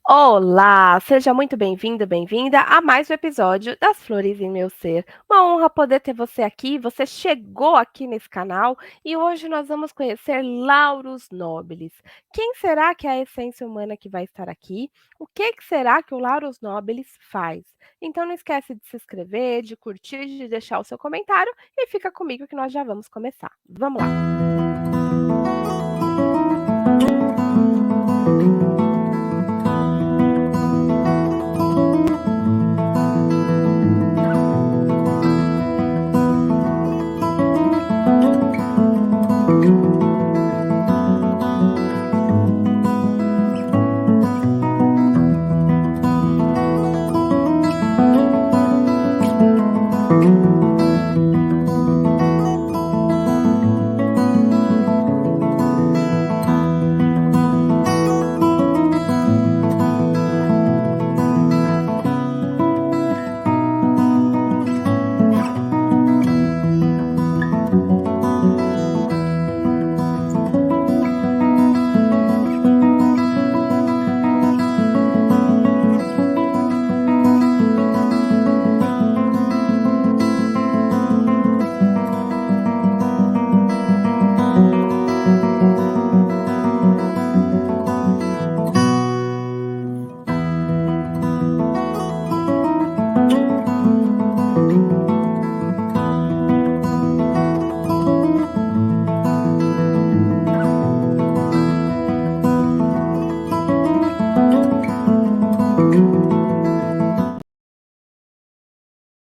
Olá, seja muito bem-vindo, bem-vinda a mais um episódio das Flores em Meu Ser. Uma honra poder ter você aqui. Você chegou aqui nesse canal e hoje nós vamos conhecer Laurus Nobilis. Quem será que é a essência humana que vai estar aqui? O que será que o Laurus Nobilis faz? Então não esquece de se inscrever, de curtir, de deixar o seu comentário e fica comigo que nós já vamos começar. Vamos lá.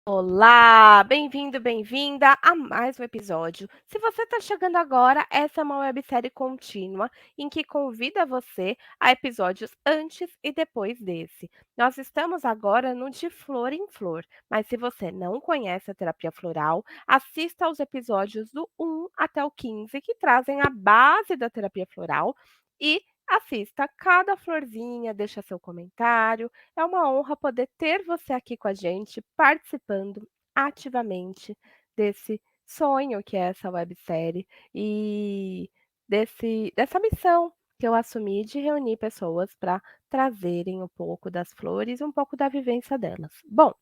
Olá, bem-vindo, bem-vinda a mais um episódio. Se você está chegando agora, essa é uma websérie contínua em que convida você a episódios antes e depois desse. Nós estamos agora no De Flor em Flor, mas se você não conhece a terapia floral, assista aos episódios do 1 até o 15, que trazem a base da terapia floral, e assista cada florzinha, deixa seu comentário. É uma honra poder ter você aqui com a gente, participando ativamente desse sonho que é essa websérie e dessa missão que eu assumi de reunir pessoas para trazerem um pouco das flores e um pouco da vivência delas. Bom,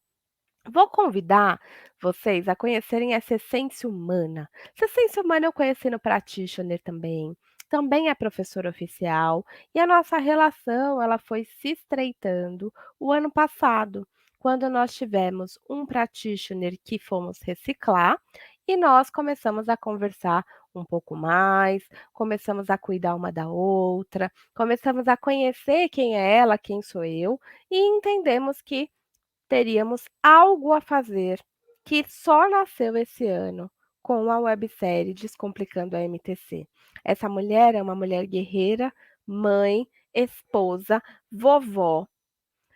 vou convidar vocês a conhecerem essa essência humana. Essa essência humana eu conheci no Practitioner também. Também é professora oficial e a nossa relação ela foi se estreitando o ano passado, quando nós tivemos um practitioner que fomos reciclar e nós começamos a conversar um pouco mais, começamos a cuidar uma da outra, começamos a conhecer quem é ela, quem sou eu e entendemos que teríamos algo a fazer, que só nasceu esse ano com a websérie Descomplicando a MTC. Essa mulher é uma mulher guerreira, mãe, esposa, vovó,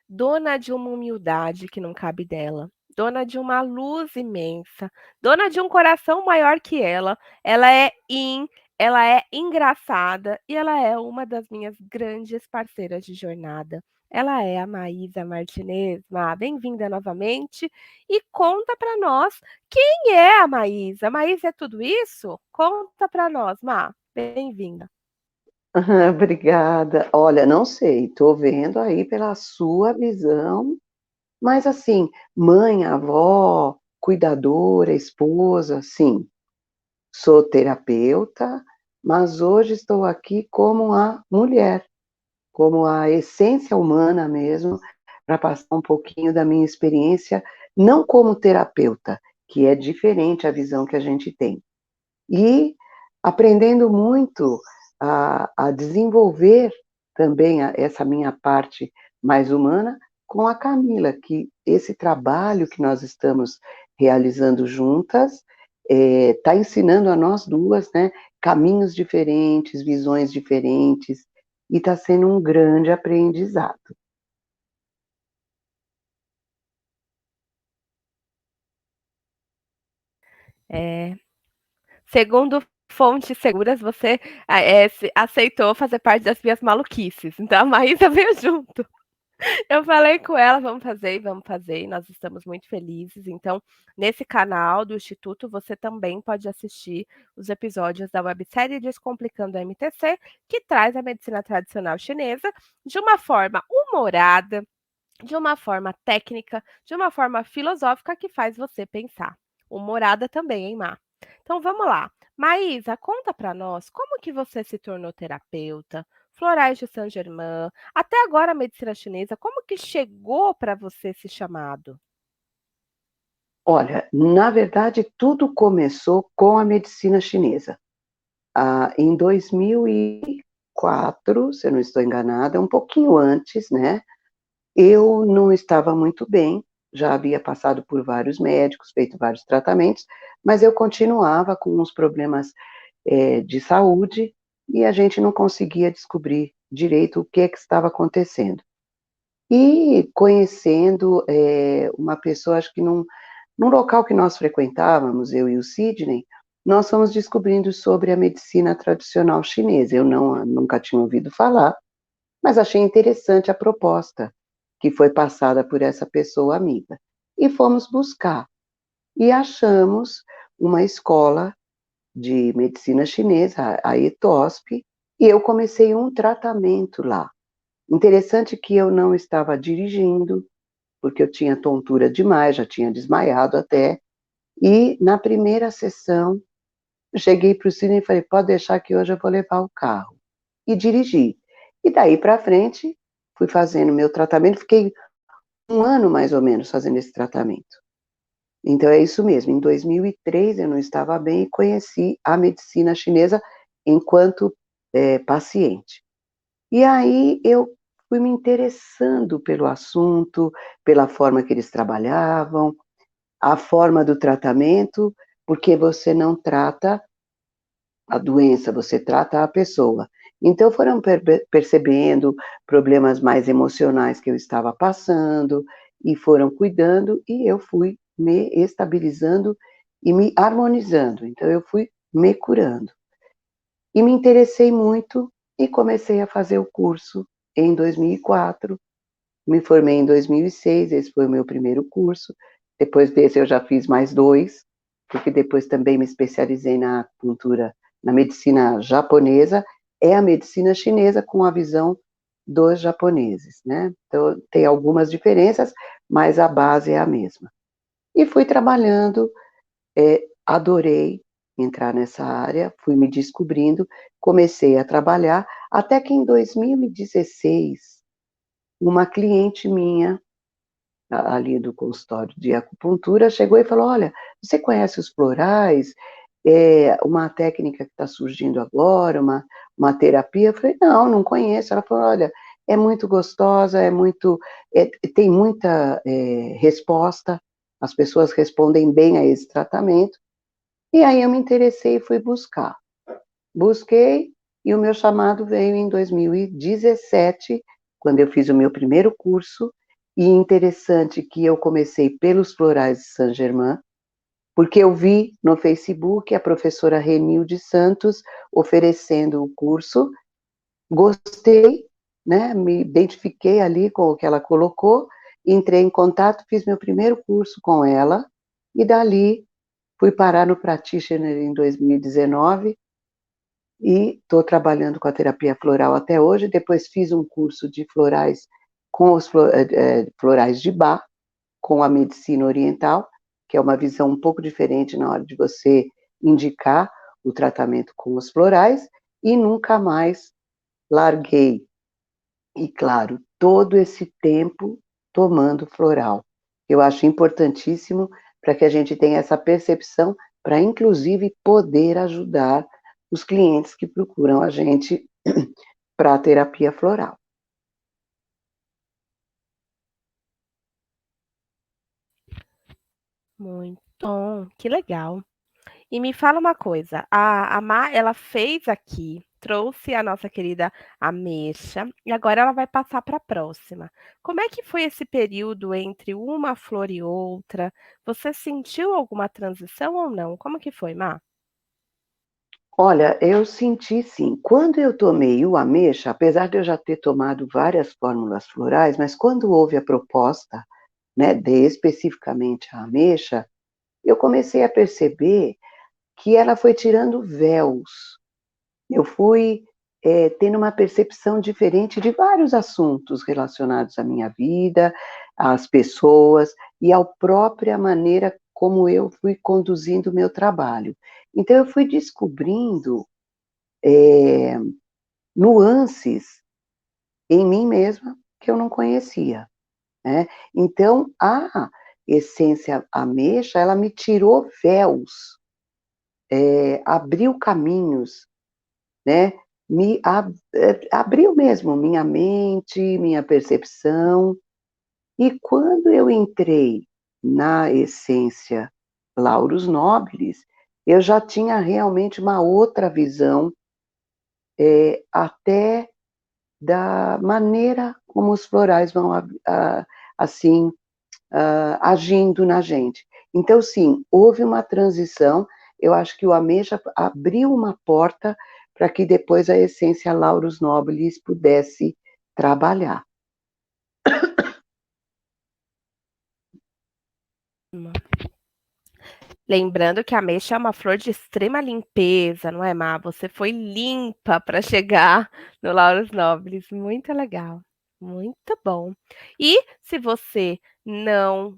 dona de uma humildade que não cabe dela, dona de uma luz imensa, dona de um coração maior que ela é ela é engraçada e ela é uma das minhas grandes parceiras de jornada. Ela é a Maísa Martinez. Má, bem-vinda novamente e conta para nós quem é a Maísa. A Maísa é tudo isso? Conta para nós, Má. Bem-vinda. Obrigada. Olha, não sei, estou vendo aí pela sua visão, mas assim, mãe, avó, cuidadora, esposa, sim, sou terapeuta, mas hoje estou aqui como a mulher, como a essência humana mesmo, para passar um pouquinho da minha experiência, não como terapeuta, que é diferente a visão que a gente tem. E aprendendo muito a desenvolver também essa minha parte mais humana com a Camila, que esse trabalho que nós estamos realizando juntas está ensinando a nós duas, né, caminhos diferentes, visões diferentes, e está sendo um grande aprendizado. É, segundo fontes seguras, você aceitou fazer parte das minhas maluquices. Então a Maísa veio junto. Eu falei com ela: vamos fazer", e nós estamos muito felizes. Então, nesse canal do instituto, você também pode assistir os episódios da websérie Descomplicando a MTC, que traz a medicina tradicional chinesa de uma forma humorada, de uma forma técnica, de uma forma filosófica que faz você pensar. Humorada também, hein, Má? Então vamos lá. Maísa, conta para nós como que você se tornou terapeuta, florais de Saint-Germain, até agora a medicina chinesa, como que chegou para você esse chamado? Olha, na verdade, tudo começou com a medicina chinesa. Em 2004, se eu não estou enganada, um pouquinho antes, né, eu não estava muito bem, já havia passado por vários médicos, feito vários tratamentos, mas eu continuava com uns problemas, de saúde, e a gente não conseguia descobrir direito o que é que estava acontecendo. E conhecendo, uma pessoa, acho que num local que nós frequentávamos, eu e o Sidney, nós fomos descobrindo sobre a medicina tradicional chinesa. Eu nunca tinha ouvido falar, mas achei interessante a proposta que foi passada por essa pessoa amiga. E fomos buscar. E achamos uma escola de medicina chinesa, a ETOSP, e eu comecei um tratamento lá. Interessante que eu não estava dirigindo, porque eu tinha tontura demais, já tinha desmaiado até, e na primeira sessão, eu cheguei para o Cine e falei: "Pode deixar que hoje eu vou levar o carro", e dirigi. E daí para frente, fui fazendo meu tratamento, fiquei 1 ano mais ou menos fazendo esse tratamento. Então é isso mesmo, em 2003 eu não estava bem e conheci a medicina chinesa enquanto, paciente. E aí eu fui me interessando pelo assunto, pela forma que eles trabalhavam, a forma do tratamento, porque você não trata a doença, você trata a pessoa. Então foram percebendo problemas mais emocionais que eu estava passando, e foram cuidando, e eu fui me estabilizando e me harmonizando, então eu fui me curando. E me interessei muito e comecei a fazer o curso em 2004, me formei em 2006, esse foi o meu primeiro curso. Depois desse eu já fiz mais 2, porque depois também me especializei na acupuntura, na medicina japonesa, é a medicina chinesa com a visão dos japoneses, né. Então tem algumas diferenças, mas a base é a mesma. E fui trabalhando, adorei entrar nessa área, fui me descobrindo, comecei a trabalhar, até que em 2016, uma cliente minha, ali do consultório de acupuntura, chegou e falou: "Olha, você conhece os florais? É uma técnica que está surgindo agora, uma terapia". Eu falei: "Não, não conheço". Ela falou: "Olha, é muito gostosa, é muito tem muita, resposta, as pessoas respondem bem a esse tratamento". E aí eu me interessei e fui buscar. Busquei, e o meu chamado veio em 2017, quando eu fiz o meu primeiro curso, e interessante que eu comecei pelos florais de Saint-Germain, porque eu vi no Facebook a professora Renilde Santos oferecendo o curso, gostei, né, me identifiquei ali com o que ela colocou, entrei em contato, fiz meu primeiro curso com ela, e dali fui parar no Practitioner em 2019, e estou trabalhando com a terapia floral até hoje. Depois fiz um curso de florais com os florais de Bach, com a medicina oriental, que é uma visão um pouco diferente na hora de você indicar o tratamento com os florais, e nunca mais larguei. E claro, todo esse tempo tomando floral. Eu acho importantíssimo para que a gente tenha essa percepção, para inclusive poder ajudar os clientes que procuram a gente para a terapia floral. Muito bom, que legal. E me fala uma coisa, a Má, ela fez aqui, trouxe a nossa querida ameixa, e agora ela vai passar para a próxima. Como é que foi esse período entre uma flor e outra? Você sentiu alguma transição ou não? Como que foi, Má? Olha, eu senti sim. Quando eu tomei o ameixa, apesar de eu já ter tomado várias fórmulas florais, mas quando houve a proposta, né, de especificamente a ameixa, eu comecei a perceber que ela foi tirando véus. Eu fui, tendo uma percepção diferente de vários assuntos relacionados à minha vida, às pessoas e à própria maneira como eu fui conduzindo o meu trabalho. Então eu fui descobrindo, eh, nuances em mim mesma que eu não conhecia, né. Então a essência ameixa, ela me tirou véus, abriu caminhos, né, abriu mesmo minha mente, minha percepção, e quando eu entrei na essência Laurus Nobilis, eu já tinha realmente uma outra visão, até da maneira como os florais vão assim, agindo na gente. Então sim, houve uma transição, eu acho que o ameixa abriu uma porta para que depois a essência Laurus Nobilis pudesse trabalhar. Lembrando que a ameixa é uma flor de extrema limpeza, não é, Má? Você foi limpa para chegar no Laurus Nobilis. Muito legal, muito bom. E se você não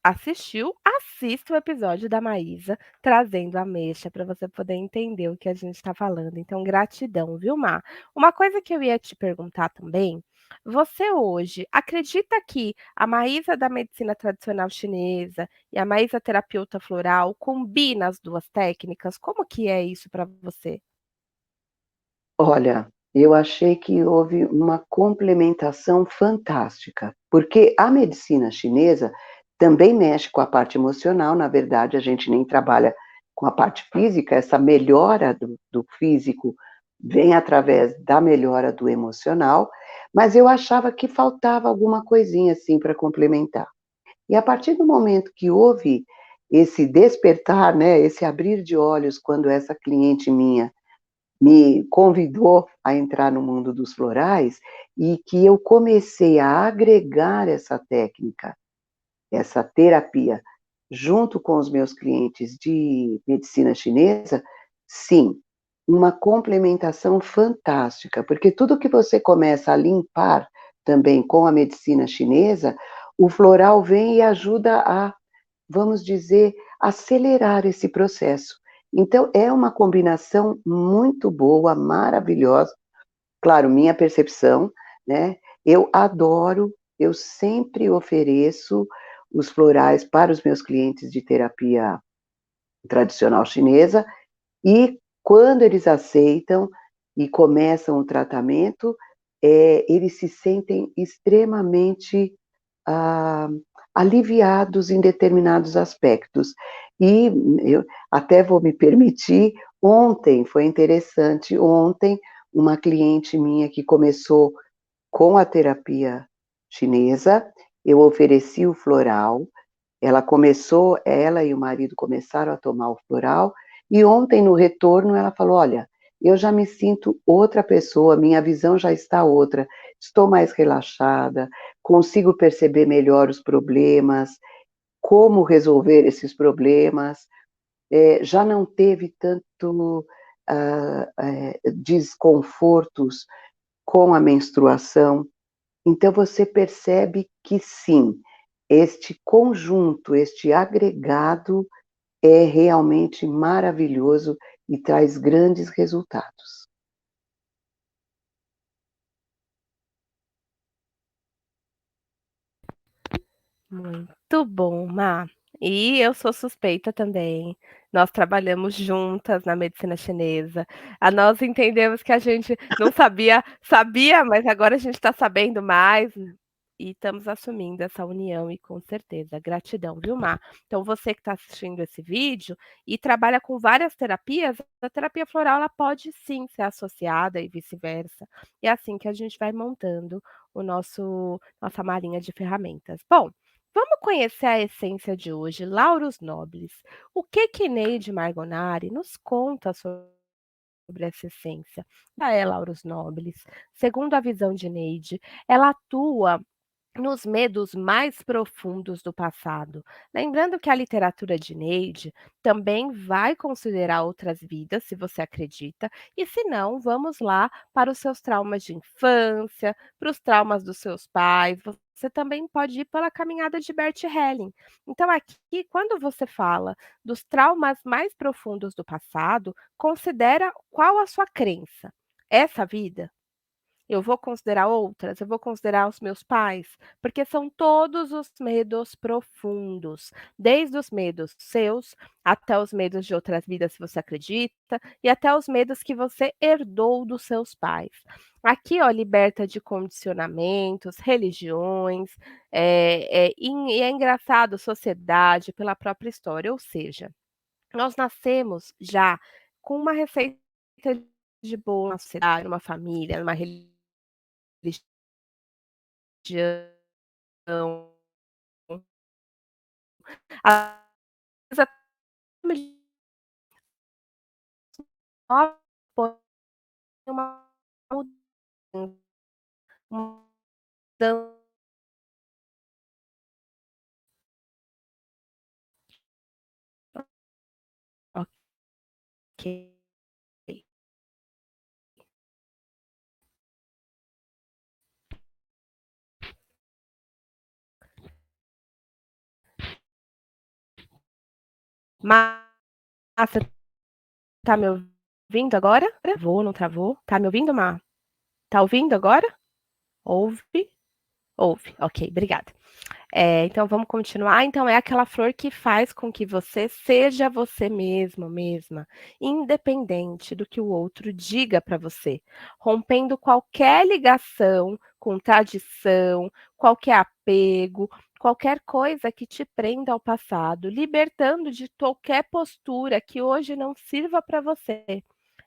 assistiu, assista o episódio da Maísa trazendo a ameixa para você poder entender o que a gente está falando. Então, gratidão, viu, Má? Uma coisa que eu ia te perguntar também, você hoje acredita que a Maísa da medicina tradicional chinesa e a Maísa terapeuta floral combina as duas técnicas? Como que é isso para você? Olha, eu achei que houve uma complementação fantástica, porque a medicina chinesa também mexe com a parte emocional, na verdade, a gente nem trabalha com a parte física, essa melhora do físico vem através da melhora do emocional, mas eu achava que faltava alguma coisinha assim para complementar. E a partir do momento que houve esse despertar, né, esse abrir de olhos, quando essa cliente minha me convidou a entrar no mundo dos florais, e que eu comecei a agregar essa técnica, essa terapia, junto com os meus clientes de medicina chinesa, sim, uma complementação fantástica, porque tudo que você começa a limpar também com a medicina chinesa, o floral vem e ajuda a, vamos dizer, acelerar esse processo. Então, é uma combinação muito boa, maravilhosa. Claro, minha percepção, né? Eu adoro, eu sempre ofereço os florais para os meus clientes de terapia tradicional chinesa, e quando eles aceitam e começam o tratamento, eles se sentem extremamente, ah, aliviados em determinados aspectos. E eu até vou me permitir, ontem foi interessante, ontem uma cliente minha que começou com a terapia chinesa, eu ofereci o floral, ela e o marido começaram a tomar o floral, e ontem no retorno ela falou: "Olha, eu já me sinto outra pessoa, minha visão já está outra, estou mais relaxada, consigo perceber melhor os problemas, como resolver esses problemas, já não teve tanto, desconfortos com a menstruação". Então você percebe que sim, este conjunto, este agregado é realmente maravilhoso e traz grandes resultados. Muito bom, Má. E eu sou suspeita também. Nós trabalhamos juntas na medicina chinesa. Nós entendemos que a gente não sabia, sabia, mas agora a gente está sabendo mais e estamos assumindo essa união e com certeza, gratidão, viu, Má? Então você que está assistindo esse vídeo e trabalha com várias terapias, a terapia floral ela pode sim ser associada e vice-versa. É assim que a gente vai montando o nossa marinha de ferramentas. Bom, vamos conhecer a essência de hoje, Laurus Nobilis. O que que Neide Margonari nos conta sobre sobre essa essência. É Laurus Nobilis. Segundo a visão de Neide, ela atua nos medos mais profundos do passado. Lembrando que a literatura de Neide também vai considerar outras vidas, se você acredita, e se não, vamos lá para os seus traumas de infância, para os traumas dos seus pais. Você também pode ir pela caminhada de Bert Helling. Então, aqui, quando você fala dos traumas mais profundos do passado, considera qual a sua crença. Essa vida eu vou considerar outras, eu vou considerar os meus pais, porque são todos os medos profundos, desde os medos seus, até os medos de outras vidas, se você acredita, e até os medos que você herdou dos seus pais. Aqui, ó, liberta de condicionamentos, religiões, e é engraçado, sociedade, pela própria história, ou seja, nós nascemos já com uma receita de boa na sociedade, numa família, numa religião, uma mudança. Ok. Márcia, tá me ouvindo agora? Travou, não travou? Tá me ouvindo, Má? Tá ouvindo agora? Ouve? Ouve. Ok, obrigada. Então vamos continuar. Então é aquela flor que faz com que você seja você mesmo, mesma, independente do que o outro diga para você, rompendo qualquer ligação com tradição, qualquer apego, qualquer coisa que te prenda ao passado, libertando de qualquer postura que hoje não sirva para você.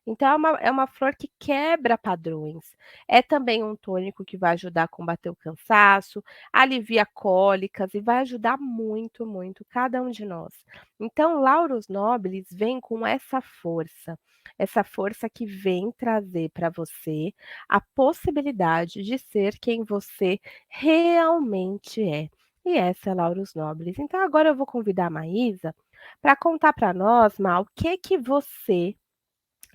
Então, é uma flor que quebra padrões. É também um tônico que vai ajudar a combater o cansaço, alivia cólicas e vai ajudar muito, muito cada um de nós. Então, Laurus Nobilis vem com essa força que vem trazer para você a possibilidade de ser quem você realmente é. E essa é Laurus Nobilis. Então, agora eu vou convidar a Maísa para contar para nós, Má, o que que você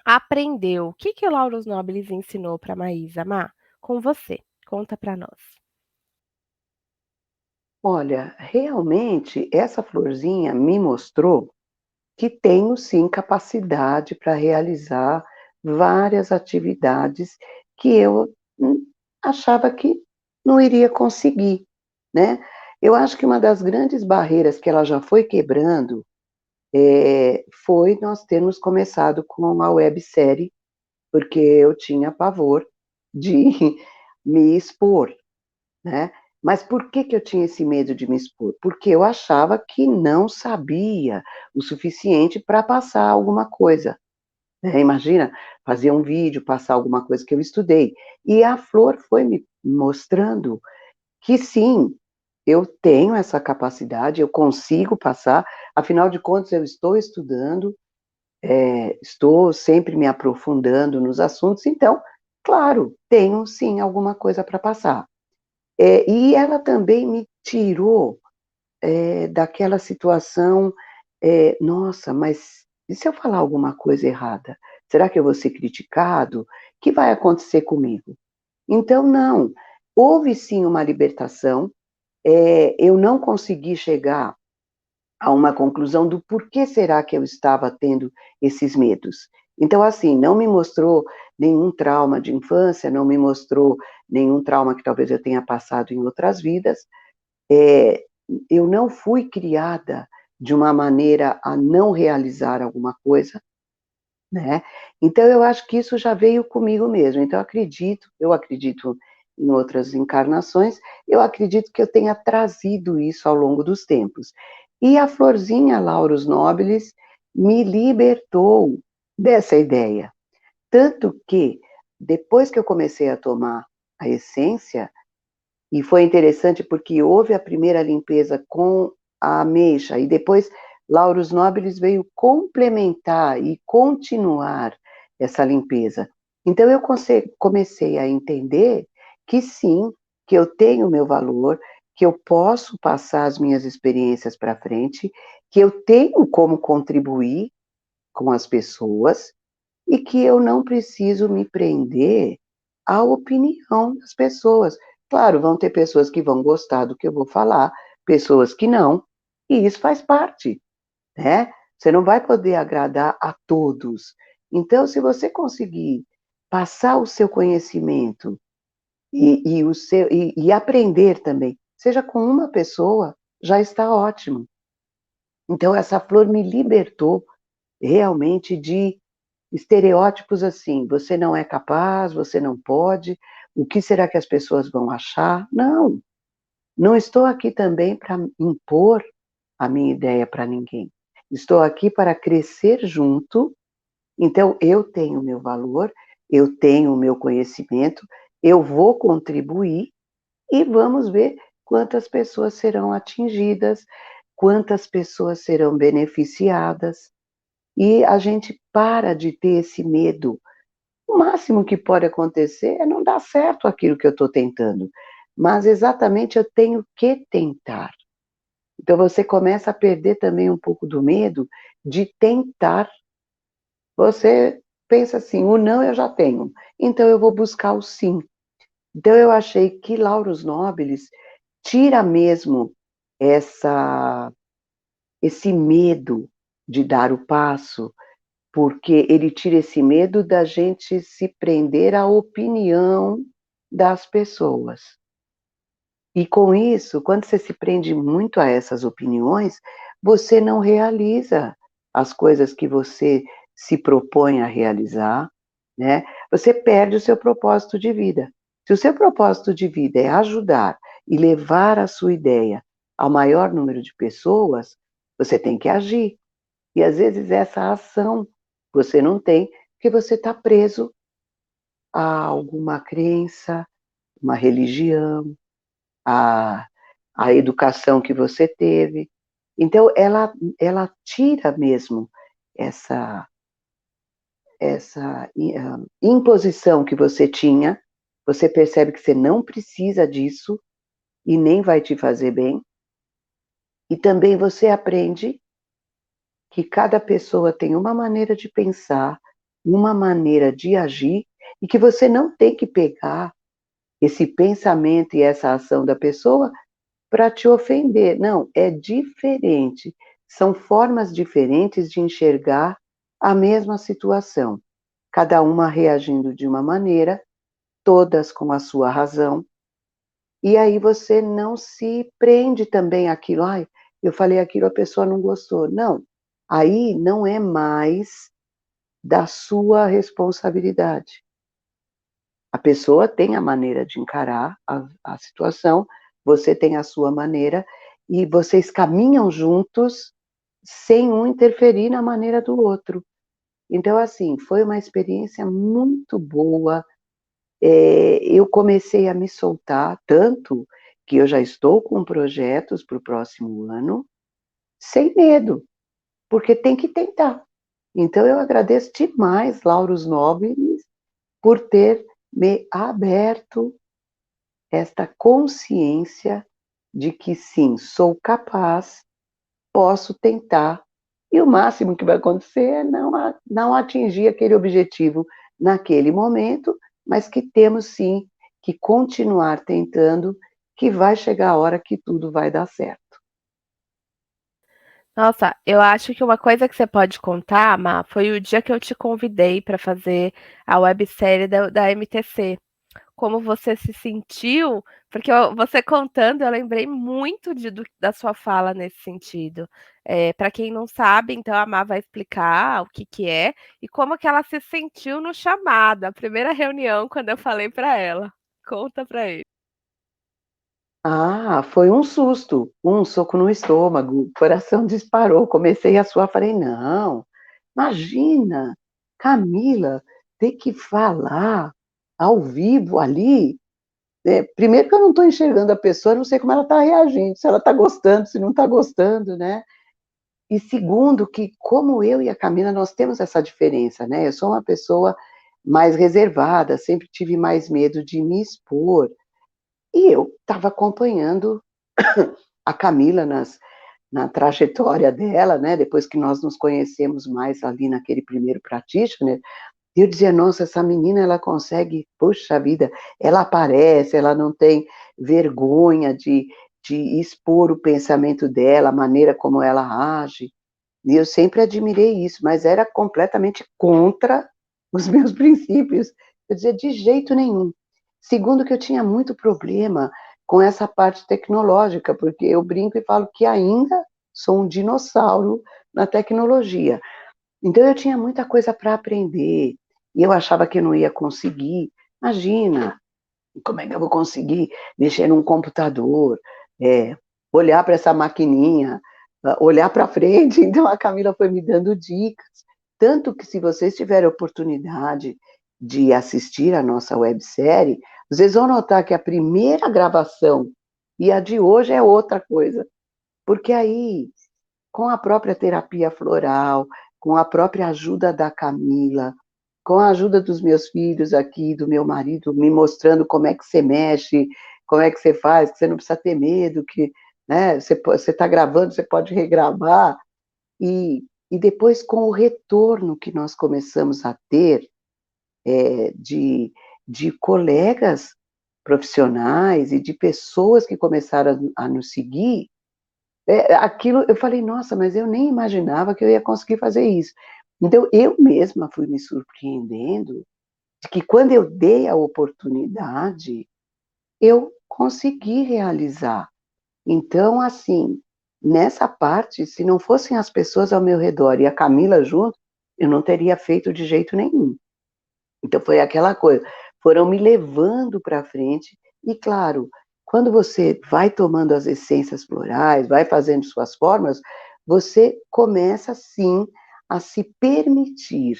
aprendeu. O que que o Laurus Nobilis ensinou para Maísa, Má? Com você. Conta para nós. Olha, realmente essa florzinha me mostrou que tenho sim capacidade para realizar várias atividades que eu achava que não iria conseguir, né. Eu acho que uma das grandes barreiras que ela já foi quebrando, foi nós termos começado com a websérie, porque eu tinha pavor de me expor, né. Mas por que que eu tinha esse medo de me expor? Porque eu achava que não sabia o suficiente para passar alguma coisa, né. Imagina, fazer um vídeo, passar alguma coisa que eu estudei. E a flor foi me mostrando que sim, eu tenho essa capacidade, eu consigo passar, afinal de contas eu estou estudando, estou sempre me aprofundando nos assuntos, então, claro, tenho sim alguma coisa para passar. E ela também me tirou, daquela situação, "Nossa, mas e se eu falar alguma coisa errada? Será que eu vou ser criticado? O que vai acontecer comigo?". Então não, houve sim uma libertação, eu não consegui chegar a uma conclusão do porquê será que eu estava tendo esses medos. Então, assim, não me mostrou nenhum trauma de infância, não me mostrou nenhum trauma que talvez eu tenha passado em outras vidas, eh, eu não fui criada de uma maneira a não realizar alguma coisa, né, então eu acho que isso já veio comigo mesmo, então eu acredito em outras encarnações, eu acredito que eu tenha trazido isso ao longo dos tempos. E a florzinha Laurus nobilis me libertou dessa ideia, tanto que, depois que eu comecei a tomar a essência, e foi interessante porque houve a primeira limpeza com a ameixa e depois Laurus nobilis veio complementar e continuar essa limpeza. Então eu comecei a entender que sim, que eu tenho o meu valor, que eu posso passar as minhas experiências para frente, que eu tenho como contribuir com as pessoas e que eu não preciso me prender à opinião das pessoas. Claro, vão ter pessoas que vão gostar do que eu vou falar, pessoas que não, e isso faz parte, né? Você não vai poder agradar a todos. Então, se você conseguir passar o seu conhecimento e aprender também, seja com uma pessoa, já está ótimo. Então, essa flor me libertou realmente de estereótipos assim: você não é capaz, você não pode, o que será que as pessoas vão achar? Não, não estou aqui também para impor a minha ideia para ninguém. Estou aqui para crescer junto, então eu tenho o meu valor, eu tenho o meu conhecimento, eu vou contribuir e vamos ver quantas pessoas serão atingidas, quantas pessoas serão beneficiadas. E a gente para de ter esse medo. O máximo que pode acontecer é não dar certo aquilo que eu estou tentando, mas exatamente eu tenho que tentar. Então você começa a perder também um pouco do medo de tentar. Você pensa assim: o não eu já tenho, então eu vou buscar o sim. Então eu achei que Laurus Nobilis tira mesmo essa esse medo de dar o passo, porque ele tira esse medo da gente se prender à opinião das pessoas. E com isso, quando você se prende muito a essas opiniões, você não realiza as coisas que você se propõe a realizar, né? Você perde o seu propósito de vida. Se o seu propósito de vida é ajudar e levar a sua ideia ao maior número de pessoas, você tem que agir. E às vezes essa ação você não tem, porque você está preso a alguma crença, uma religião, a, a educação que você teve. Então, ela tira mesmo essa, essa imposição que você tinha, você percebe que você não precisa disso e nem vai te fazer bem, e também você aprende que cada pessoa tem uma maneira de pensar, uma maneira de agir, e que você não tem que pegar esse pensamento e essa ação da pessoa para te ofender. Não, é diferente. São formas diferentes de enxergar a mesma situação. Cada uma reagindo de uma maneira, todas com a sua razão. E aí você não se prende também àquilo. Ai, eu falei aquilo, a pessoa não gostou. Não, aí não é mais da sua responsabilidade. A pessoa tem a maneira de encarar a situação, você tem a sua maneira, e vocês caminham juntos sem um interferir na maneira do outro. Então, assim, foi uma experiência muito boa. Eu comecei a me soltar, tanto que eu já estou com projetos para o próximo ano, sem medo, porque tem que tentar. Então, eu agradeço demais, Lauros Nobres, por ter me aberto esta consciência de que sim, sou capaz, posso tentar, e o máximo que vai acontecer é não atingir aquele objetivo naquele momento, mas que temos sim que continuar tentando, que vai chegar a hora que tudo vai dar certo. Nossa, eu acho que uma coisa que você pode contar, Má, foi o dia que eu te convidei para fazer a websérie da MTC. Como você se sentiu, porque você contando, eu lembrei muito da sua fala nesse sentido. Para quem não sabe, então a Má vai explicar o que que é e como que ela se sentiu no chamado, a primeira reunião, quando eu falei para ela. Conta para ele. Ah, foi um susto, um soco no estômago, o coração disparou, comecei a suar, falei, não, imagina, Camila, ter que falar ao vivo ali, primeiro que eu não estou enxergando a pessoa, não sei como ela está reagindo, se ela está gostando, se não está gostando, né? E segundo, que como eu e a Camila, nós temos essa diferença, né? Eu sou uma pessoa mais reservada, sempre tive mais medo de me expor. E eu estava acompanhando a Camila na trajetória dela, né? Depois que nós nos conhecemos mais ali naquele primeiro practitioner, e eu dizia, nossa, essa menina, ela consegue, puxa vida, ela aparece, ela não tem vergonha de expor o pensamento dela, a maneira como ela age. E eu sempre admirei isso, mas era completamente contra os meus princípios. Eu dizia, de jeito nenhum. Segundo, que eu tinha muito problema com essa parte tecnológica, porque eu brinco e falo que ainda sou um dinossauro na tecnologia. Então, eu tinha muita coisa para aprender, e eu achava que eu não ia conseguir. Imagina, como é que eu vou conseguir mexer num computador, é, olhar para essa maquininha, olhar para frente? Então a Camila foi me dando dicas. Tanto que, se vocês tiverem oportunidade de assistir a nossa websérie, vocês vão notar que a primeira gravação e a de hoje é outra coisa. Porque aí, com a própria terapia floral, com a própria ajuda da Camila, com a ajuda dos meus filhos aqui, do meu marido, me mostrando como é que você mexe, como é que você faz, que você não precisa ter medo, que, né, você está gravando, você pode regravar, e depois com o retorno que nós começamos a ter de colegas profissionais e de pessoas que começaram a nos seguir, aquilo, eu falei, nossa, mas eu nem imaginava que eu ia conseguir fazer isso. Então, eu mesma fui me surpreendendo de que, quando eu dei a oportunidade, eu consegui realizar. Então, assim, nessa parte, se não fossem as pessoas ao meu redor e a Camila junto, eu não teria feito de jeito nenhum. Então, foi aquela coisa, foram me levando para frente, e claro, quando você vai tomando as essências florais, vai fazendo suas formas, você começa, sim, a se permitir.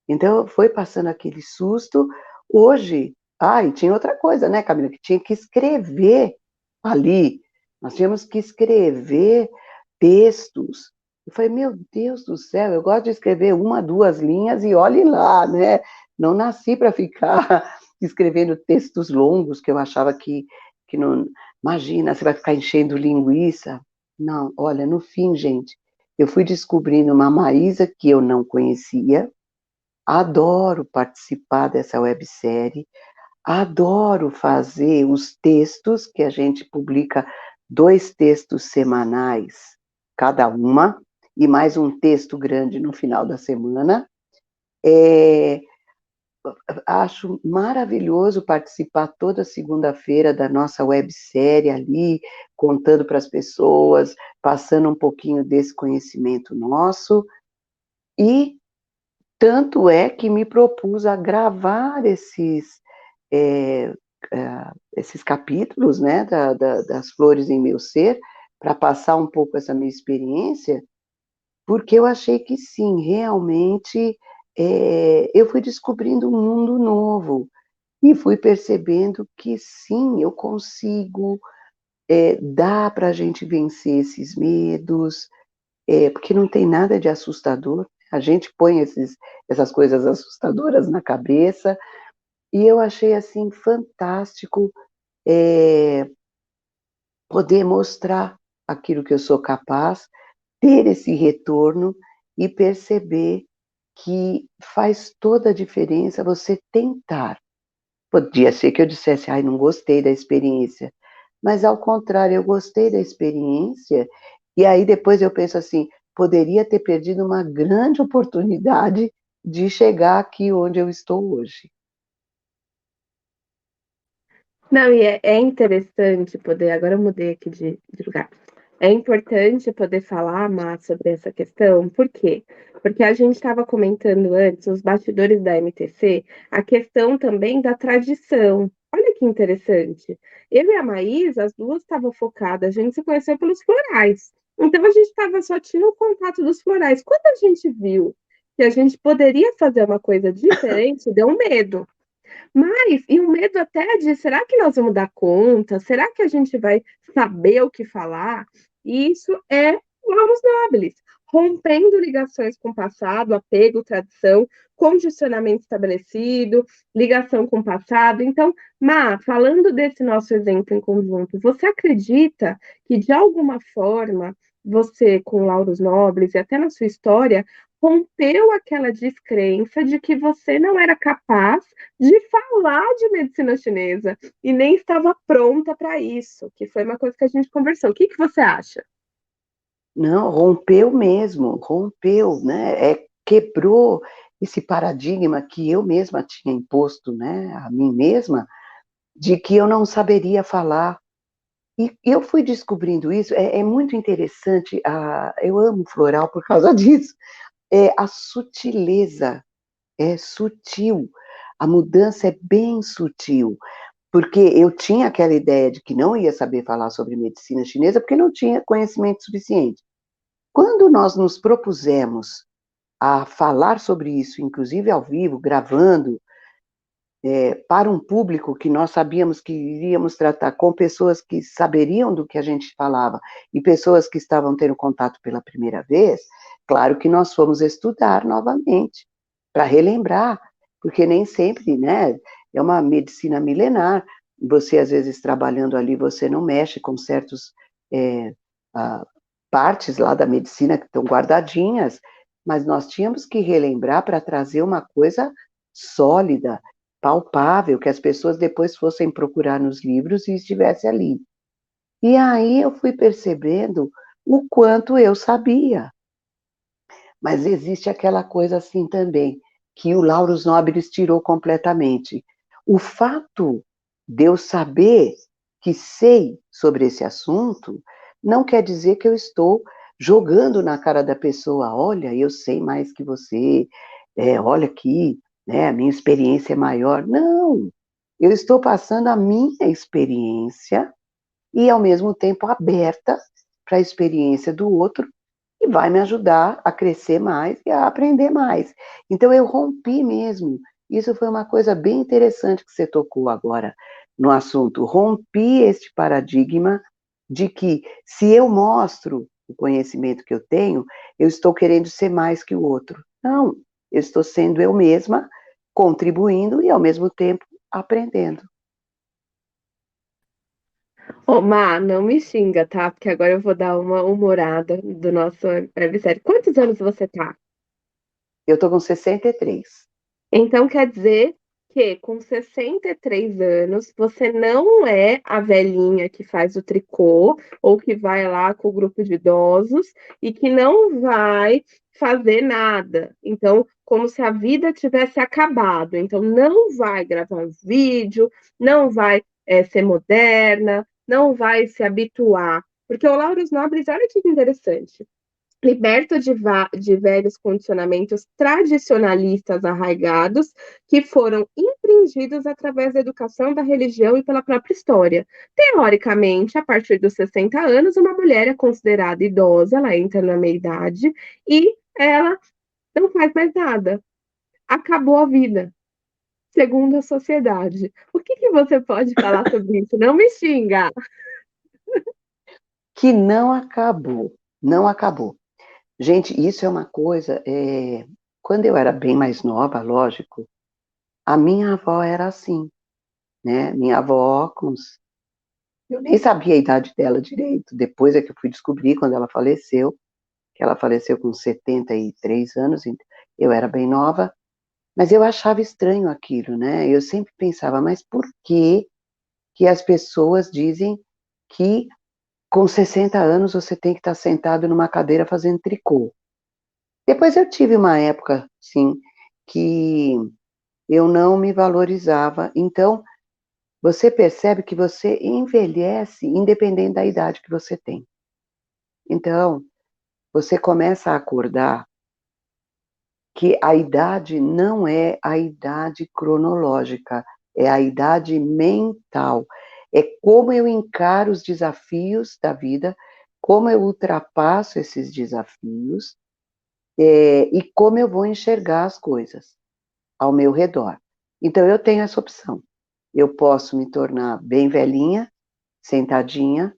Então, foi passando aquele susto. Hoje, e tinha outra coisa, né, Camila, que tinha que escrever ali. Nós tínhamos que escrever textos. Eu falei, meu Deus do céu, eu gosto de escrever uma, duas linhas e olhe lá, né? Não nasci para ficar escrevendo textos longos, que eu achava que não. Imagina, você vai ficar enchendo linguiça. Não, olha, no fim, gente, eu fui descobrindo uma Maísa que eu não conhecia. Adoro participar dessa websérie, adoro fazer os textos, que a gente publica 2 textos semanais, cada uma, e mais um texto grande no final da semana. É, acho maravilhoso participar toda segunda-feira da nossa websérie ali, contando para as pessoas, passando um pouquinho desse conhecimento nosso, e tanto é que me propus a gravar é, esses capítulos, né, das flores em meu ser, para passar um pouco essa minha experiência, porque eu achei que sim, realmente, eu fui descobrindo um mundo novo, e fui percebendo que sim, eu consigo, dá para a gente vencer esses medos, porque não tem nada de assustador. A gente põe essas coisas assustadoras na cabeça, e eu achei, assim, fantástico, é, poder mostrar aquilo que eu sou capaz, ter esse retorno e perceber que faz toda a diferença você tentar. Podia ser que eu dissesse, ai, não gostei da experiência, mas ao contrário, eu gostei da experiência, e aí depois eu penso assim, poderia ter perdido uma grande oportunidade de chegar aqui onde eu estou hoje. Não, e é interessante poder. Agora eu mudei aqui de lugar. É importante poder falar mais sobre essa questão, por quê? Porque a gente estava comentando antes, nos bastidores da MTC, a questão também da tradição. Olha que interessante. Eu e a Maísa, as duas estavam focadas, a gente se conheceu pelos florais. Então a gente estava só tinha o contato dos florais. Quando a gente viu que a gente poderia fazer uma coisa diferente, deu um medo. Mas, e o medo até de, será que nós vamos dar conta? Será que a gente vai saber o que falar? E isso é vamos nobres. rompendo ligações com o passado, apego, tradição, condicionamento estabelecido, ligação com o passado. Então, Má, falando desse nosso exemplo em conjunto, você acredita que, de alguma forma, você, com lauros nobres e até na sua história, rompeu aquela descrença de que você não era capaz de falar de medicina chinesa e nem estava pronta para isso, que foi uma coisa que a gente conversou. O que que você acha? Não, rompeu mesmo, rompeu, né? Quebrou esse paradigma que eu mesma tinha imposto, né, a mim mesma, de que eu não saberia falar. E eu fui descobrindo isso, é muito interessante, eu amo floral por causa disso, a sutileza, é sutil, a mudança é bem sutil, porque eu tinha aquela ideia de que não ia saber falar sobre medicina chinesa porque não tinha conhecimento suficiente. Quando nós nos propusemos a falar sobre isso, inclusive ao vivo, gravando, para um público que nós sabíamos que iríamos tratar com pessoas que saberiam do que a gente falava e pessoas que estavam tendo contato pela primeira vez, claro que nós fomos estudar novamente, para relembrar, porque nem sempre, né, é uma medicina milenar, você às vezes trabalhando ali, você não mexe com certos é, ah, partes lá da medicina que estão guardadinhas, mas nós tínhamos que relembrar para trazer uma coisa sólida, palpável, que as pessoas depois fossem procurar nos livros e estivesse ali. E aí eu fui percebendo o quanto eu sabia. Mas existe aquela coisa assim também, que o Laurus Nobres tirou completamente. O fato de eu saber que sei sobre esse assunto, não quer dizer que eu estou jogando na cara da pessoa, olha, eu sei mais que você, olha aqui, né, a minha experiência é maior. Não, eu estou passando a minha experiência e, ao mesmo tempo, aberta para a experiência do outro, e vai me ajudar a crescer mais e a aprender mais. Então, eu rompi mesmo. Isso foi uma coisa bem interessante que você tocou agora no assunto. Rompi este paradigma de que, se eu mostro o conhecimento que eu tenho, eu estou querendo ser mais que o outro. Não, eu estou sendo eu mesma, contribuindo e, ao mesmo tempo, aprendendo. Ô, Má, não me xinga, tá? Porque agora eu vou dar uma humorada do nosso websérie. Quantos anos você tá? Eu estou com 63. Então quer dizer que com 63 anos você não é a velhinha que faz o tricô ou que vai lá com o grupo de idosos e que não vai fazer nada. Então, como se a vida tivesse acabado. Então, não vai gravar um vídeo, não vai ser moderna, não vai se habituar. Porque o Lauros Nobres, olha que interessante, liberto de velhos condicionamentos tradicionalistas arraigados que foram infringidos através da educação, da religião e pela própria história. Teoricamente, a partir dos 60 anos, uma mulher é considerada idosa, ela entra na meia-idade e ela não faz mais nada. Acabou a vida, segundo a sociedade. O que que você pode falar sobre isso? Não me xinga. Que não acabou, não acabou. Gente, isso é uma coisa. Quando eu era bem mais nova, lógico, a minha avó era assim, né? Minha avó, eu nem sabia a idade dela direito. Depois é que eu fui descobrir quando ela faleceu, que ela faleceu com 73 anos, então eu era bem nova, mas eu achava estranho aquilo, né? Eu sempre pensava, mas por que que as pessoas dizem que com 60 anos você tem que estar sentado numa cadeira fazendo tricô? Depois eu tive uma época, sim, que eu não me valorizava. Então, você percebe que você envelhece independente da idade que você tem. Então, você começa a acordar que a idade não é a idade cronológica, é a idade mental. É como eu encaro os desafios da vida, como eu ultrapasso esses desafios, e como eu vou enxergar as coisas ao meu redor. Então, eu tenho essa opção. Eu posso me tornar bem velhinha, sentadinha,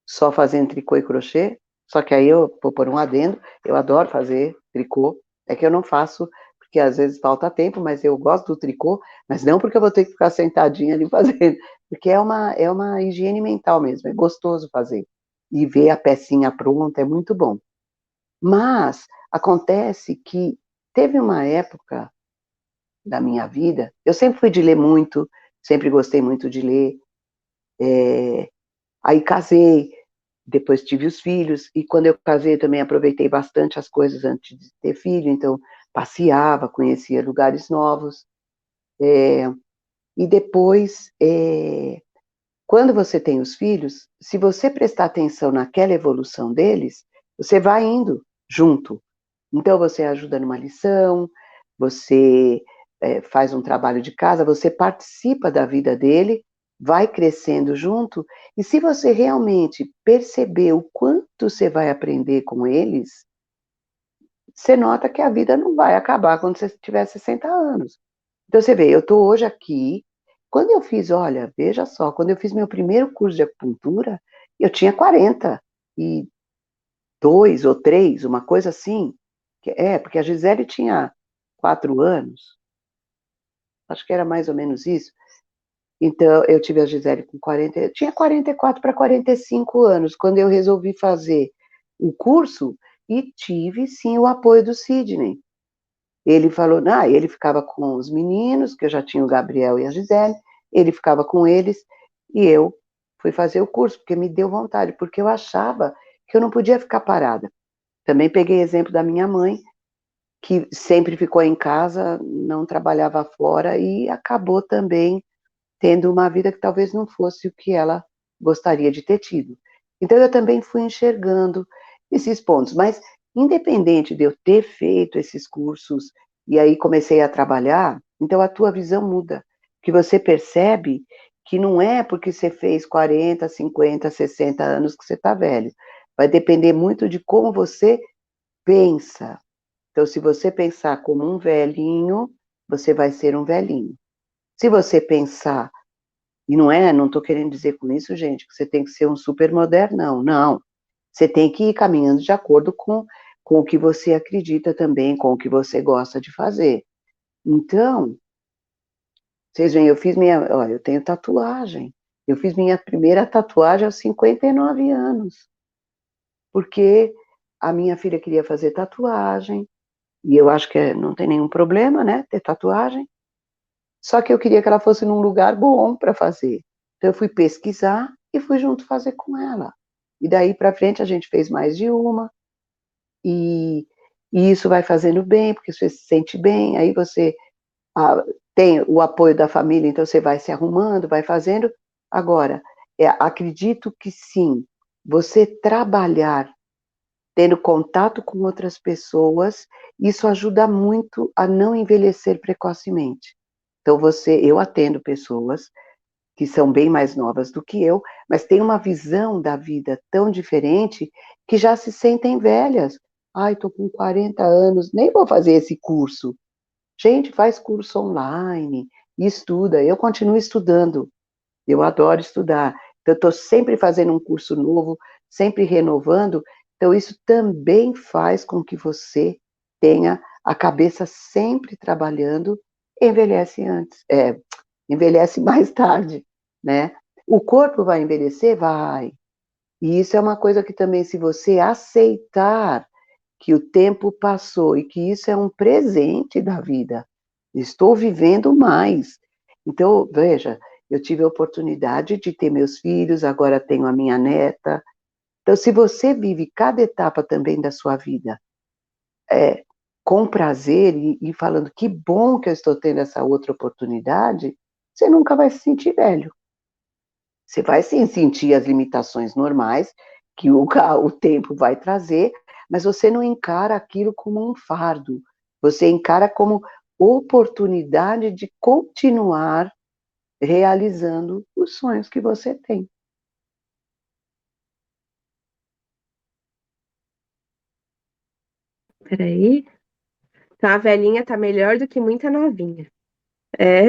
só fazendo tricô e crochê, Só que aí eu vou pôr um adendo, eu adoro fazer tricô, é que eu não faço, porque às vezes falta tempo, mas eu gosto do tricô, mas não porque eu vou ter que ficar sentadinha ali fazendo, porque é uma higiene mental mesmo, é gostoso fazer. E ver a pecinha pronta é muito bom. Mas acontece que teve uma época da minha vida, eu sempre fui de ler muito, sempre gostei muito de ler, aí casei, depois tive os filhos, e quando eu casei também aproveitei bastante as coisas antes de ter filho, então passeava, conhecia lugares novos, e depois, quando você tem os filhos, se você prestar atenção naquela evolução deles, você vai indo junto. Então você ajuda numa lição, você faz um trabalho de casa, você participa da vida dele, vai crescendo junto, e se você realmente perceber o quanto você vai aprender com eles, você nota que a vida não vai acabar quando você tiver 60 anos. Então você vê, eu estou hoje aqui, quando eu fiz, olha, veja só, quando eu fiz meu primeiro curso de acupuntura, eu tinha 42 ou 3, uma coisa assim. Porque a Gisele tinha 4 anos, acho que era mais ou menos isso. Então, eu tive a Gisele com 40, eu tinha 44 para 45 anos, quando eu resolvi fazer o curso, e tive, sim, o apoio do Sidney. Ele falou, ele ficava com os meninos, que eu já tinha o Gabriel e a Gisele, ele ficava com eles, e eu fui fazer o curso, porque me deu vontade, porque eu achava que eu não podia ficar parada. Também peguei exemplo da minha mãe, que sempre ficou em casa, não trabalhava fora e acabou também tendo uma vida que talvez não fosse o que ela gostaria de ter tido. Então eu também fui enxergando esses pontos, mas independente de eu ter feito esses cursos e aí comecei a trabalhar, então a tua visão muda, que você percebe que não é porque você fez 40, 50, 60 anos que você está velho. Vai depender muito de como você pensa. Então, se você pensar como um velhinho, você vai ser um velhinho. Se você pensar, e não estou querendo dizer com isso, gente, que você tem que ser um super modernão, não. Você tem que ir caminhando de acordo com o que você acredita também, com o que você gosta de fazer. Então, vocês veem, olha, eu tenho tatuagem. Eu fiz minha primeira tatuagem aos 59 anos, porque a minha filha queria fazer tatuagem, e eu acho que não tem nenhum problema, né, ter tatuagem. Só que eu queria que ela fosse num lugar bom para fazer. Então eu fui pesquisar e fui junto fazer com ela. E daí para frente a gente fez mais de uma, e, e isso vai fazendo bem, porque você se sente bem, aí você ah, tem o apoio da família, então você vai se arrumando, vai fazendo. Agora, acredito que sim, você trabalhar tendo contato com outras pessoas, isso ajuda muito a não envelhecer precocemente. Então, eu atendo pessoas que são bem mais novas do que eu, mas têm uma visão da vida tão diferente que já se sentem velhas. Ai, estou com 40 anos, nem vou fazer esse curso. Gente, faz curso online, estuda. Eu continuo estudando, eu adoro estudar. Então, eu estou sempre fazendo um curso novo, sempre renovando. Então, isso também faz com que você tenha a cabeça sempre trabalhando, envelhece antes, envelhece mais tarde, né? O corpo vai envelhecer? Vai. E isso é uma coisa que também, se você aceitar que o tempo passou e que isso é um presente da vida, estou vivendo mais. Então, veja, eu tive a oportunidade de ter meus filhos, agora tenho a minha neta. Então, se você vive cada etapa também da sua vida com prazer e falando que bom que eu estou tendo essa outra oportunidade, você nunca vai se sentir velho. Você vai sim sentir as limitações normais que o tempo vai trazer, mas você não encara aquilo como um fardo. Você encara como oportunidade de continuar realizando os sonhos que você tem. Peraí. Então a velhinha tá melhor do que muita novinha. É,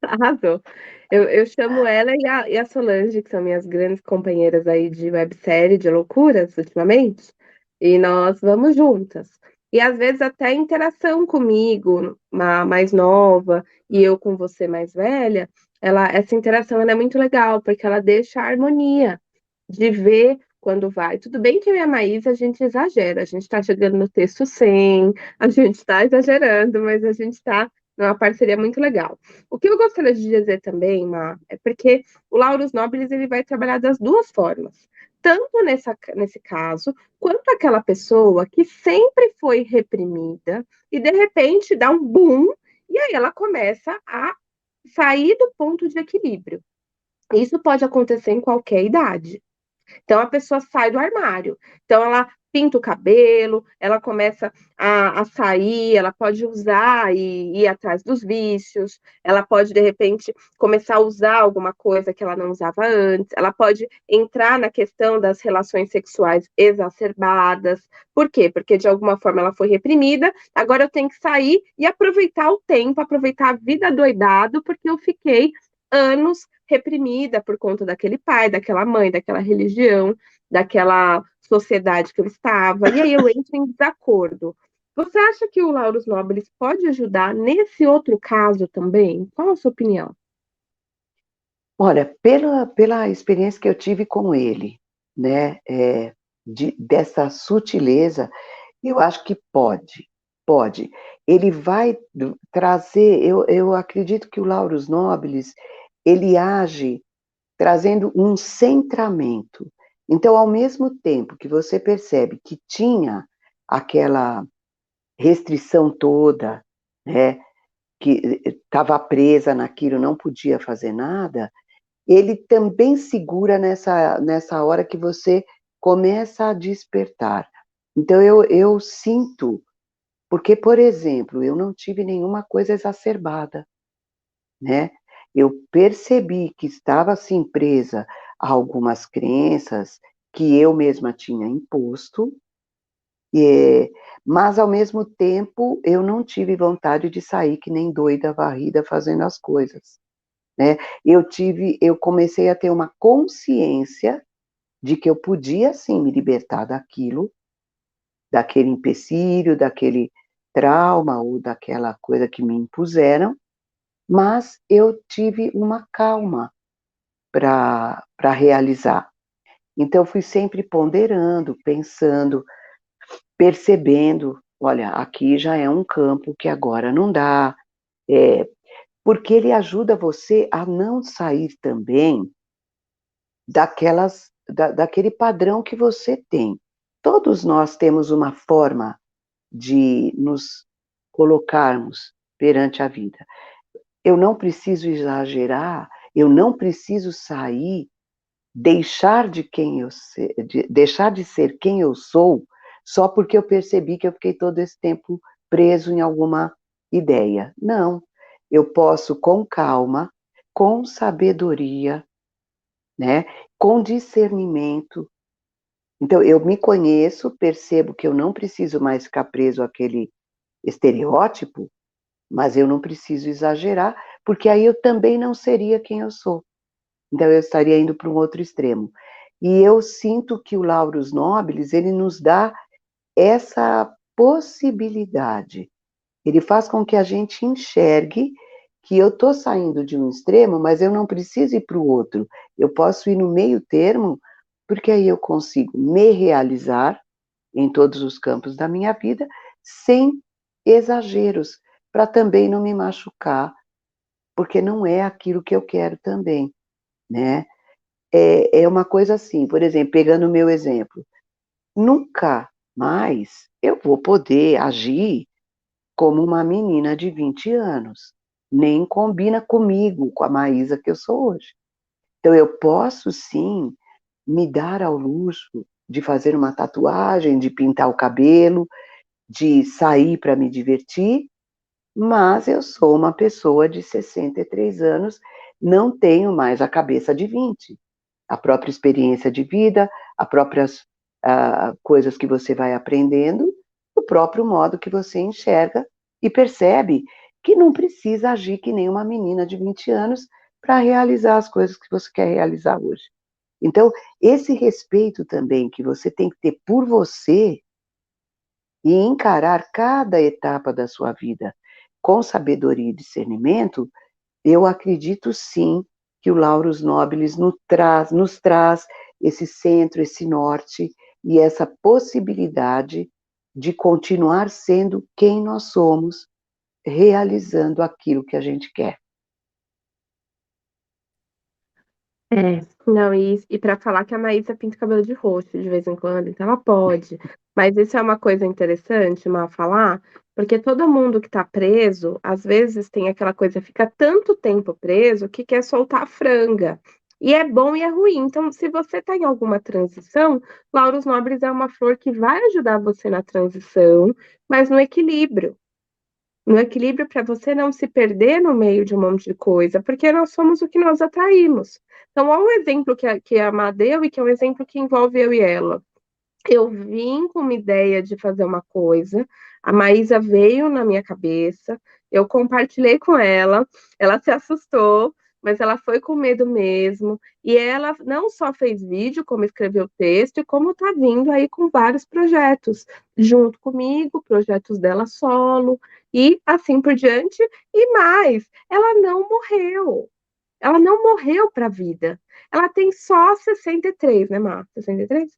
arrasou. Eu chamo ela e a Solange, que são minhas grandes companheiras aí de websérie, de loucuras, ultimamente. e nós vamos juntas. E às vezes até interação comigo, uma mais nova, e eu com você mais velha, essa interação ela é muito legal, porque ela deixa a harmonia de ver quando vai. Tudo bem que eu e a Maísa a gente exagera, a gente está chegando no texto 100, a gente está exagerando, mas a gente está numa parceria muito legal. O que eu gostaria de dizer também, Má, é porque o Laurus Nobles ele vai trabalhar das duas formas. Tanto nesse caso, quanto aquela pessoa que sempre foi reprimida e de repente dá um boom e aí ela começa a sair do ponto de equilíbrio. Isso pode acontecer em qualquer idade. Então a pessoa sai do armário. Então ela pinta o cabelo, ela começa a sair, ela pode usar e ir atrás dos vícios, ela pode, de repente, começar a usar alguma coisa que ela não usava antes, ela pode entrar na questão das relações sexuais exacerbadas. Por quê? Porque de alguma forma ela foi reprimida, agora eu tenho que sair e aproveitar o tempo, aproveitar a vida doidado, porque eu fiquei anos reprimida por conta daquele pai, daquela mãe, daquela religião, daquela sociedade que eu estava, e aí eu entro em desacordo. Você acha que o Laurus Nobles pode ajudar nesse outro caso também? Qual a sua opinião? Olha, pela experiência que eu tive com ele, né, dessa sutileza, eu acho que pode. Ele vai trazer, eu acredito que o Laurus Nobilis, ele age trazendo um centramento. Então, ao mesmo tempo que você percebe que tinha aquela restrição toda, né, que estava presa naquilo, não podia fazer nada, ele também segura nessa hora que você começa a despertar. Então, eu sinto, porque, por exemplo, eu não tive nenhuma coisa exacerbada, né? Eu percebi que estava assim presa a algumas crenças que eu mesma tinha imposto, e, mas ao mesmo tempo eu não tive vontade de sair que nem doida varrida fazendo as coisas, né? Eu comecei a ter uma consciência de que eu podia sim me libertar daquilo, daquele empecilho, daquele trauma ou daquela coisa que me impuseram, mas eu tive uma calma para realizar. Então, fui sempre ponderando, pensando, percebendo, olha, aqui já é um campo que agora não dá, porque ele ajuda você a não sair também daquele padrão que você tem. Todos nós temos uma forma de nos colocarmos perante a vida. Eu não preciso exagerar, eu não preciso sair, deixar de ser quem eu sou, só porque eu percebi que eu fiquei todo esse tempo preso em alguma ideia. Não, eu posso com calma, com sabedoria, né, com discernimento. Então eu me conheço, percebo que eu não preciso mais ficar preso àquele estereótipo, mas eu não preciso exagerar, porque aí eu também não seria quem eu sou. Então eu estaria indo para um outro extremo. E eu sinto que o Laurus Nobilis, ele nos dá essa possibilidade. Ele faz com que a gente enxergue que eu estou saindo de um extremo, mas eu não preciso ir para o outro. Eu posso ir no meio termo, porque aí eu consigo me realizar em todos os campos da minha vida, sem exageros, para também não me machucar, porque não é aquilo que eu quero também, né? É uma coisa assim, por exemplo, pegando o meu exemplo, nunca mais eu vou poder agir como uma menina de 20 anos. Nem combina comigo, com a Maísa que eu sou hoje. Então, eu posso sim me dar ao luxo de fazer uma tatuagem, de pintar o cabelo, de sair para me divertir, mas eu sou uma pessoa de 63 anos, não tenho mais a cabeça de 20. A própria experiência de vida, as próprias coisas que você vai aprendendo, o próprio modo que você enxerga e percebe que não precisa agir que nem uma menina de 20 anos para realizar as coisas que você quer realizar hoje. Então, esse respeito também que você tem que ter por você, e encarar cada etapa da sua vida com sabedoria e discernimento, eu acredito sim que o Laurus Nobilis nos traz esse centro, esse norte e essa possibilidade de continuar sendo quem nós somos, realizando aquilo que a gente quer. É, não, e para falar que a Maísa pinta o cabelo de roxo de vez em quando, então ela pode. Mas isso é uma coisa interessante, mal falar, porque todo mundo que tá preso, às vezes tem aquela coisa, fica tanto tempo preso que quer soltar a franga. E é bom e é ruim. Então, se você tá em alguma transição, Lauros Nobres é uma flor que vai ajudar você na transição, mas no equilíbrio. No equilíbrio para você não se perder no meio de um monte de coisa, porque nós somos o que nós atraímos. Então, olha o exemplo que a Má deu e que é um exemplo que envolve eu e ela. Eu vim com uma ideia de fazer uma coisa, a Maísa veio na minha cabeça, eu compartilhei com ela se assustou, mas ela foi com medo mesmo, e ela não só fez vídeo, como escreveu texto, e como tá vindo aí com vários projetos, junto comigo, projetos dela solo, e assim por diante, e mais, ela não morreu para a vida, ela tem só 63, né, Má? 63?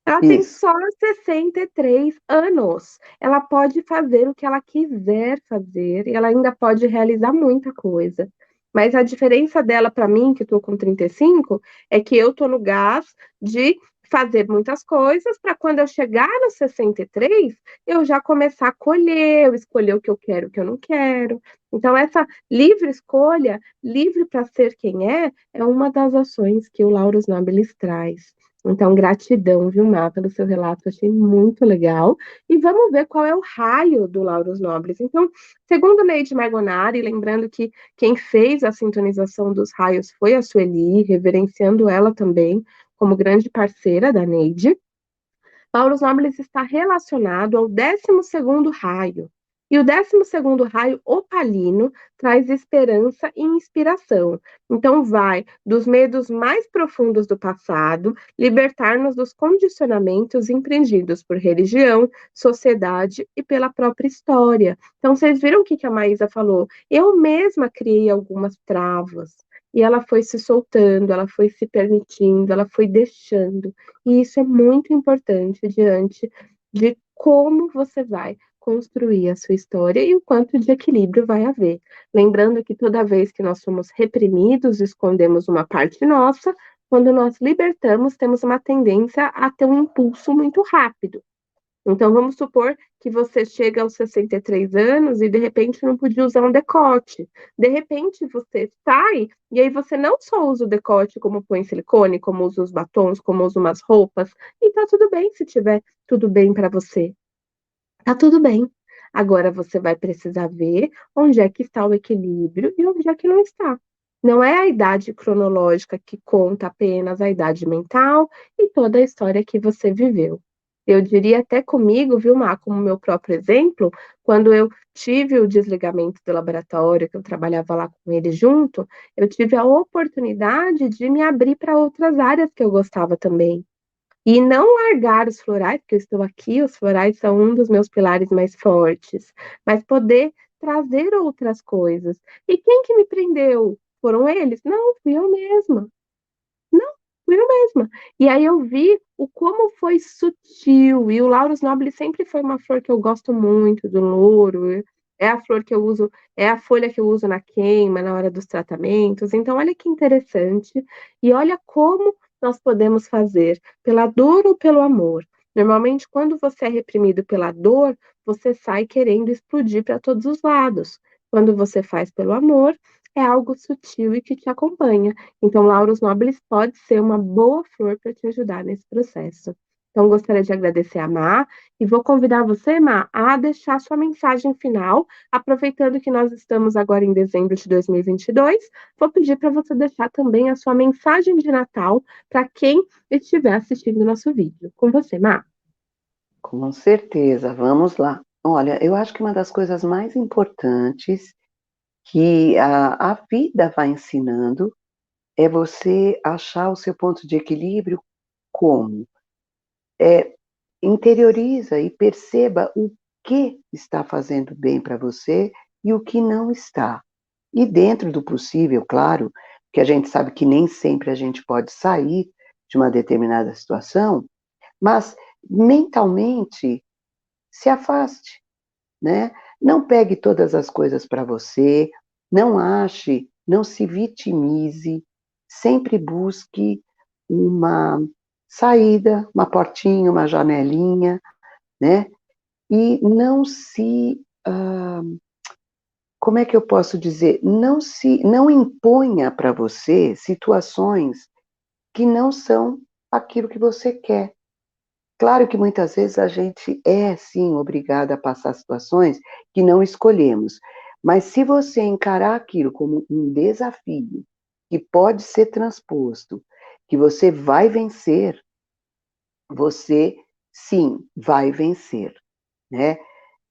Ela tem Isso, só 63 anos. Ela pode fazer o que ela quiser fazer e ela ainda pode realizar muita coisa. Mas a diferença dela para mim, que estou com 35, é que eu estou no gás de fazer muitas coisas para quando eu chegar nos 63, eu já começar a colher, eu escolher o que eu quero, o que eu não quero. Então, essa livre escolha, livre para ser quem é uma das ações que o Laurus Nobilis traz. Então, gratidão, viu, Má, pelo seu relato, achei muito legal. E vamos ver qual é o raio do Laurus Nobres. Então, segundo Lady Margonari, lembrando que quem fez a sintonização dos raios foi a Sueli, reverenciando ela também como grande parceira da Neide. Taurus Noblis está relacionado ao 12º raio. E o 12º raio opalino traz esperança e inspiração. Então vai dos medos mais profundos do passado, libertar-nos dos condicionamentos empreendidos por religião, sociedade e pela própria história. Então vocês viram o que a Maísa falou? Eu mesma criei algumas travas. E ela foi se soltando, ela foi se permitindo, ela foi deixando. E isso é muito importante diante de como você vai construir a sua história e o quanto de equilíbrio vai haver. Lembrando que toda vez que nós somos reprimidos, escondemos uma parte nossa, quando nós libertamos, temos uma tendência a ter um impulso muito rápido. Então, vamos supor que você chega aos 63 anos e de repente não podia usar um decote. De repente você sai e aí você não só usa o decote como põe silicone, como usa os batons, como usa umas roupas, e tá tudo bem se tiver tudo bem para você. Tá tudo bem. Agora você vai precisar ver onde é que está o equilíbrio e onde é que não está. Não é a idade cronológica que conta apenas a idade mental e toda a história que você viveu. Eu diria até comigo, viu, Má, como meu próprio exemplo, quando eu tive o desligamento do laboratório, que eu trabalhava lá com ele junto, eu tive a oportunidade de me abrir para outras áreas que eu gostava também. E não largar os florais, porque eu estou aqui, os florais são um dos meus pilares mais fortes, mas poder trazer outras coisas. E quem que me prendeu? Foram eles? Não, fui eu mesma. Não, fui eu mesma. E aí eu vi o como foi sutil. E o Laurus Noble sempre foi uma flor que eu gosto muito, do louro. É a flor que eu uso, é a folha que eu uso na queima, na hora dos tratamentos. Então, olha que interessante. E olha como nós podemos fazer, pela dor ou pelo amor. Normalmente, quando você é reprimido pela dor, você sai querendo explodir para todos os lados. Quando você faz pelo amor, é algo sutil e que te acompanha. Então, Lauros Nobles pode ser uma boa flor para te ajudar nesse processo. Então, gostaria de agradecer a Má e vou convidar você, Má, a deixar sua mensagem final, aproveitando que nós estamos agora em dezembro de 2022, vou pedir para você deixar também a sua mensagem de Natal para quem estiver assistindo o nosso vídeo. Com você, Má. com certeza, vamos lá. Olha, eu acho que uma das coisas mais importantes que a vida vai ensinando é você achar o seu ponto de equilíbrio como? interioriza e perceba o que está fazendo bem para você e o que não está. E dentro do possível, claro, que a gente sabe que nem sempre a gente pode sair de uma determinada situação, mas mentalmente se afaste, né? Não pegue todas as coisas para você, não ache, não se vitimize, sempre busque uma saída, uma portinha, uma janelinha, né? E não se, como é que eu posso dizer? Não imponha para você situações que não são aquilo que você quer. Claro que muitas vezes a gente é, sim, obrigada a passar situações que não escolhemos, mas se você encarar aquilo como um desafio que pode ser transposto, que você vai vencer, você, sim, vai vencer, né.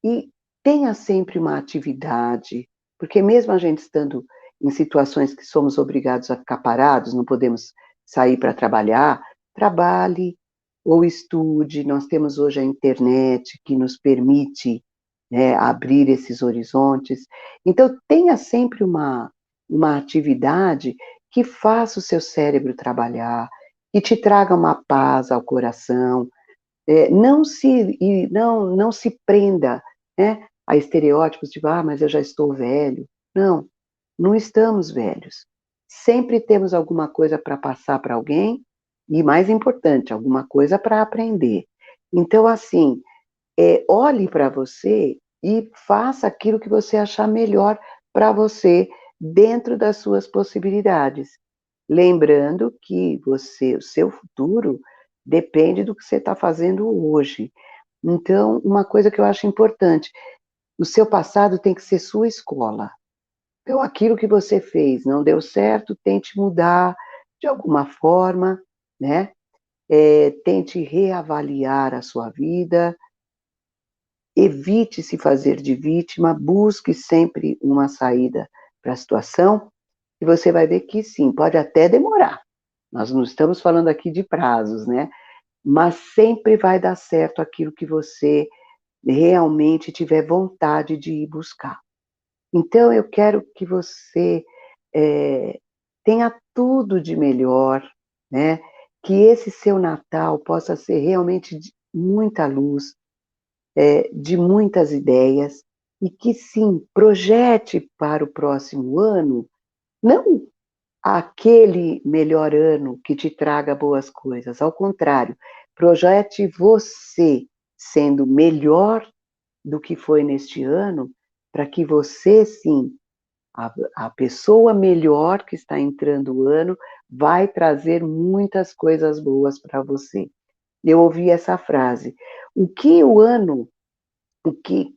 E tenha sempre uma atividade, porque mesmo a gente estando em situações que somos obrigados a ficar parados, não podemos sair para trabalhar, trabalhe ou estude. Nós temos hoje a internet que nos permite, né, abrir esses horizontes. Então tenha sempre uma atividade que faça o seu cérebro trabalhar, que te traga uma paz ao coração, não se prenda, né, a estereótipos de: "Ah, mas eu já estou velho". Não, não estamos velhos. Sempre temos alguma coisa para passar para alguém e, mais importante, alguma coisa para aprender. Então, assim, olhe para você e faça aquilo que você achar melhor para você, dentro das suas possibilidades. Lembrando que o seu futuro depende do que você está fazendo hoje. Então, uma coisa que eu acho importante, o seu passado tem que ser sua escola. Então, aquilo que você fez não deu certo, tente mudar de alguma forma, né? Tente reavaliar a sua vida, evite se fazer de vítima, busque sempre uma saída para a situação, e você vai ver que sim, pode até demorar. Nós não estamos falando aqui de prazos, né? Mas sempre vai dar certo aquilo que você realmente tiver vontade de ir buscar. Então eu quero que você, tenha tudo de melhor, né, que esse seu Natal possa ser realmente de muita luz, de muitas ideias, e que sim, projete para o próximo ano, não aquele melhor ano que te traga boas coisas, ao contrário, projete você sendo melhor do que foi neste ano, para que você sim, a pessoa melhor que está entrando o ano, vai trazer muitas coisas boas para você. Eu ouvi essa frase: "O que o ano o que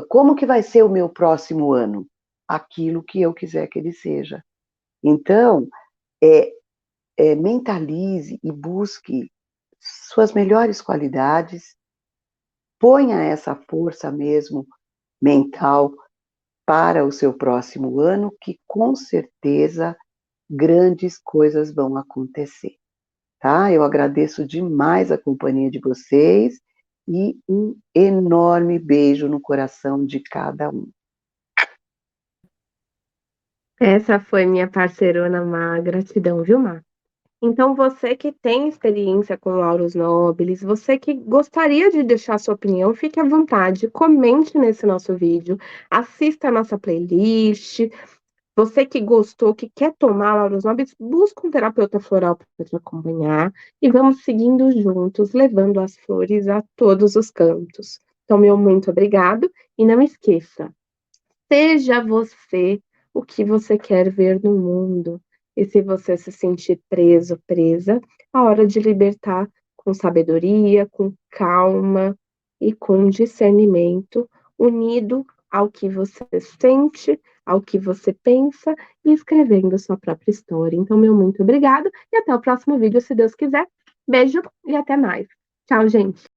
como que vai ser o meu próximo ano? Aquilo que eu quiser que ele seja". Então, eh mentalize e busque suas melhores qualidades, ponha essa força mesmo mental para o seu próximo ano, que com certeza grandes coisas vão acontecer, tá? Eu agradeço demais a companhia de vocês e um enorme beijo no coração de cada um. Essa foi minha parceirona Má, gratidão, viu, Má? Então você que tem experiência com lauros nobres, você que gostaria de deixar sua opinião, fique à vontade, comente nesse nosso vídeo, assista a nossa playlist. Você que gostou, que quer tomar lauros nobres, busca um terapeuta floral para te acompanhar e vamos seguindo juntos, levando as flores a todos os cantos. Então, meu muito obrigado e não esqueça, seja você o que você quer ver no mundo. E se você se sentir preso, presa, a hora de libertar com sabedoria, com calma e com discernimento, unido ao que você sente, ao que você pensa e escrevendo sua própria história. Então, meu muito obrigado e até o próximo vídeo, se Deus quiser. Beijo e até mais. Tchau, gente.